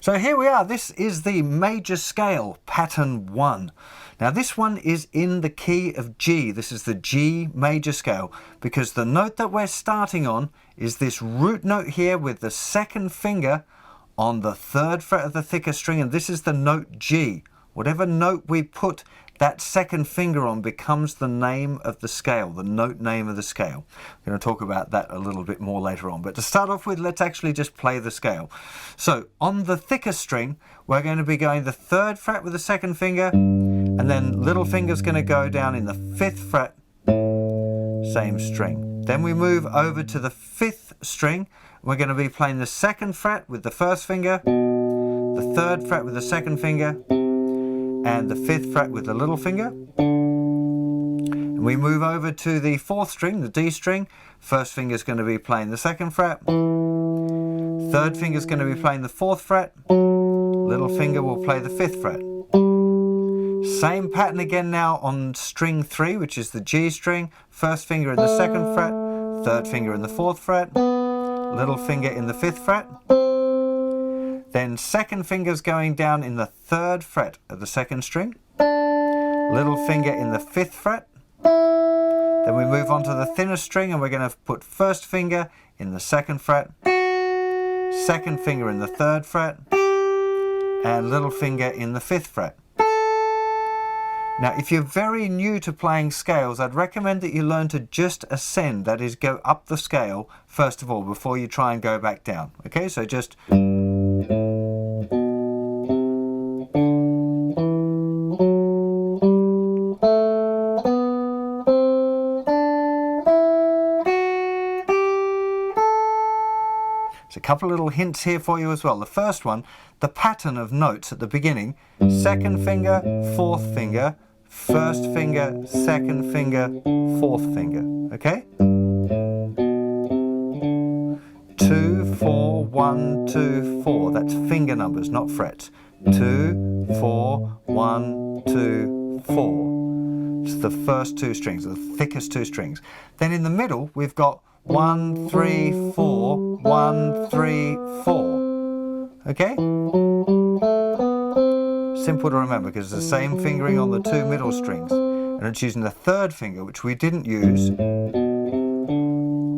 So here we are. This is the major scale, pattern 1. Now this one is in the key of G. This is the G major scale because the note that we're starting on is this root note here with the second finger on the 3rd fret of the thicker string, and this is the note G. Whatever note we put that second finger on becomes the name of the scale, the note name of the scale. We're going to talk about that a little bit more later on. But to start off with, let's actually just play the scale. So on the thicker string, we're going to be going the 3rd fret with the second finger, and then little finger's going to go down in the 5th fret, same string. Then we move over to the 5th string. We're going to be playing the 2nd fret with the 1st finger, the 3rd fret with the 2nd finger, and the 5th fret with the little finger. And we move over to the 4th string, the D string. 1st finger is going to be playing the 2nd fret. 3rd finger is going to be playing the 4th fret. Little finger will play the 5th fret. Same pattern again now on string 3, which is the G string. 1st finger in the 2nd fret. 3rd finger in the 4th fret. Little finger in the 5th fret. Then 2nd finger's going down in the 3rd fret of the 2nd string. Little finger in the 5th fret. Then we move on to the thinner string and we're going to put 1st finger in the 2nd fret, 2nd finger in the 3rd fret, and little finger in the 5th fret. Now if you're very new to playing scales, I'd recommend that you learn to just ascend, that is go up the scale first of all before you try and go back down. Okay, so just a couple of little hints here for you as well. The first one, the pattern of notes at the beginning, 2nd finger, 4th finger, 1st finger, 2nd finger, 4th finger, okay? 2, 4, 1, 2, 4. That's finger numbers, not frets. 2, 4, 1, 2, 4. It's the first 2 strings, the thickest 2 strings. Then in the middle, we've got 1, 3, 4, 1, 3, 4. Okay? Simple to remember because it's the same fingering on the 2 middle strings. And it's using the 3rd finger, which we didn't use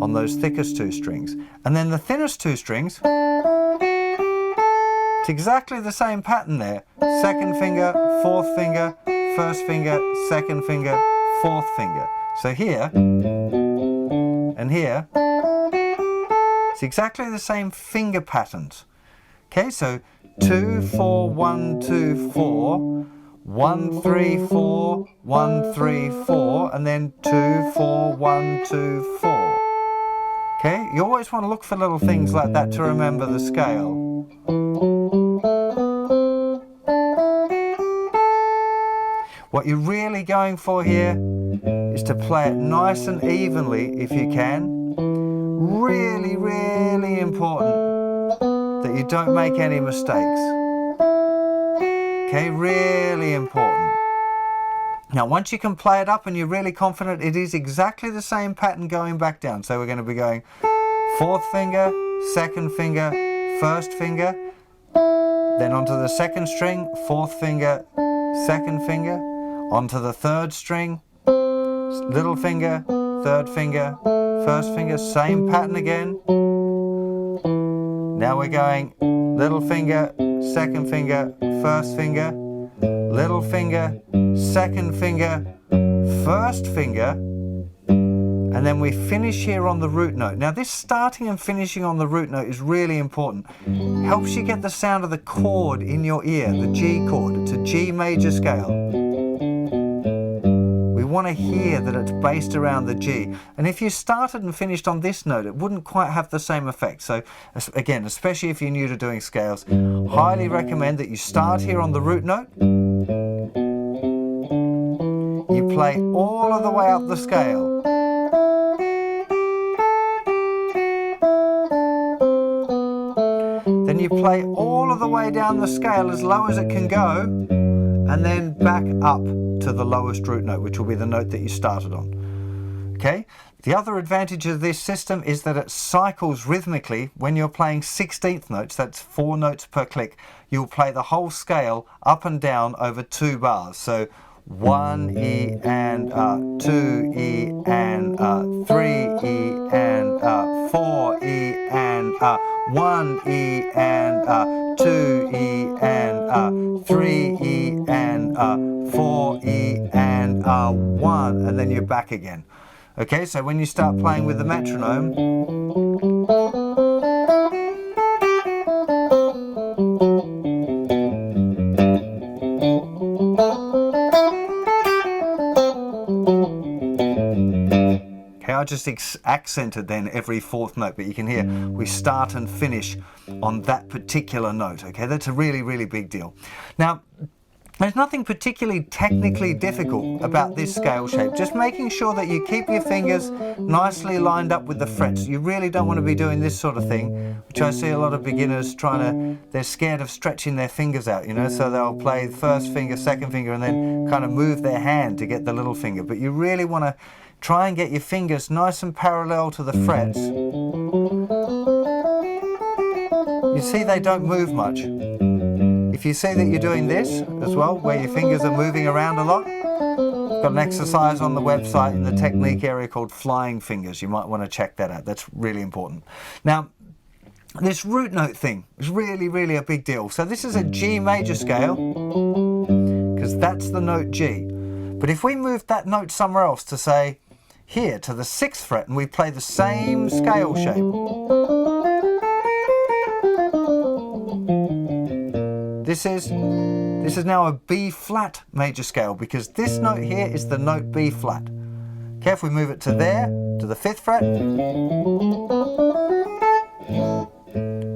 on those thickest 2 strings. And then the thinnest 2 strings, it's exactly the same pattern there. 2nd finger, 4th finger, 1st finger, 2nd finger, 4th finger. So here and here, it's exactly the same finger patterns. Okay, so 2, 4, 1, 2, 4, 1, 3, 4, 1, 3, 4, and then 2, 4, 1, 2, 4. Okay, you always want to look for little things like that to remember the scale. What you're really going for here is to play it nice and evenly if you can. Really, really important that you don't make any mistakes. Okay, really important. Now once you can play it up and you're really confident, it is exactly the same pattern going back down. So we're going to be going 4th finger, 2nd finger, 1st finger, then onto the 2nd string, 4th finger, 2nd finger, onto the 3rd string, little finger, 3rd finger, 1st finger, same pattern again. Now we're going little finger, 2nd finger, 1st finger, little finger, 2nd finger, 1st finger, and then we finish here on the root note. Now this starting and finishing on the root note is really important. Helps you get the sound of the chord in your ear, the G chord. It's a G major scale. We want to hear that it's based around the G. And if you started and finished on this note, it wouldn't quite have the same effect. So again, especially if you're new to doing scales, highly recommend that you start here on the root note. You play all of the way up the scale. Then you play all of the way down the scale as low as it can go, and then back up to the lowest root note, which will be the note that you started on. Okay? The other advantage of this system is that it cycles rhythmically. When you're playing 16th notes, that's 4 notes per click, you'll play the whole scale up and down over 2 bars. So 1 E and 2 E and 3 E and 4 E and 1 E and 2 E and 3 E and 4 E and 1, and then you're back again. Okay, so when you start playing with the metronome, okay, I just accented then every 4th note, but you can hear we start and finish on that particular note. Okay, that's a really, really big deal. Now, there's nothing particularly technically difficult about this scale shape, just making sure that you keep your fingers nicely lined up with the frets. You really don't want to be doing this sort of thing, which I see a lot of beginners they're scared of stretching their fingers out, you know, so they'll play the first finger, second finger, and then kind of move their hand to get the little finger. But you really want to try and get your fingers nice and parallel to the frets. You see they don't move much. If you see that you're doing this as well, where your fingers are moving around a lot, I've got an exercise on the website in the technique area called flying fingers. You might want to check that out. That's really important. Now, this root note thing is really, really a big deal. So this is a G major scale, because that's the note G. But if we move that note somewhere else to, say, here to the 6th fret, and we play the same scale shape, this is now a B flat major scale, because this note here is the note B flat. Okay, if we move it to there, to the 5th fret,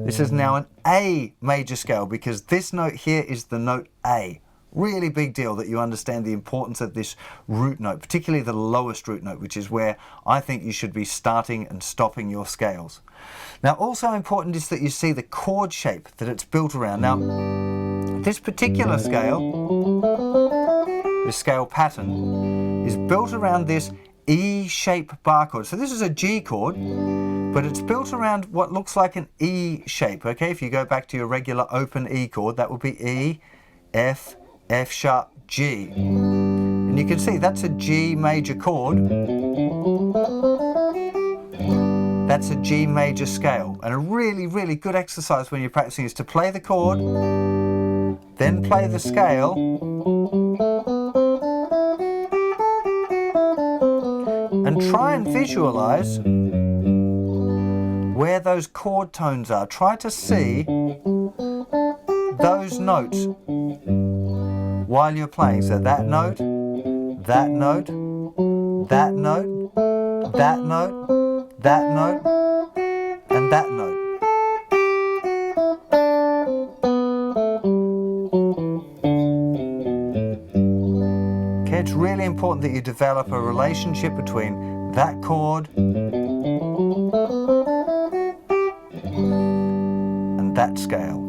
this is now an A major scale, because this note here is the note A. Really big deal that you understand the importance of this root note, particularly the lowest root note, which is where I think you should be starting and stopping your scales. Now, also important is that you see the chord shape that it's built around. Now, this particular scale, this scale pattern, is built around this E-shape bar chord. So this is a G chord, but it's built around what looks like an E shape. Okay, if you go back to your regular open E chord, that would be E, F, F sharp, G. And you can see that's a G major chord. That's a G major scale. And a really, really good exercise when you're practicing is to play the chord, then play the scale, and try and visualize where those chord tones are. Try to see those notes while you're playing. So that note, that note, that note, that note, that note, and that note. Okay, it's really important that you develop a relationship between that chord and that scale.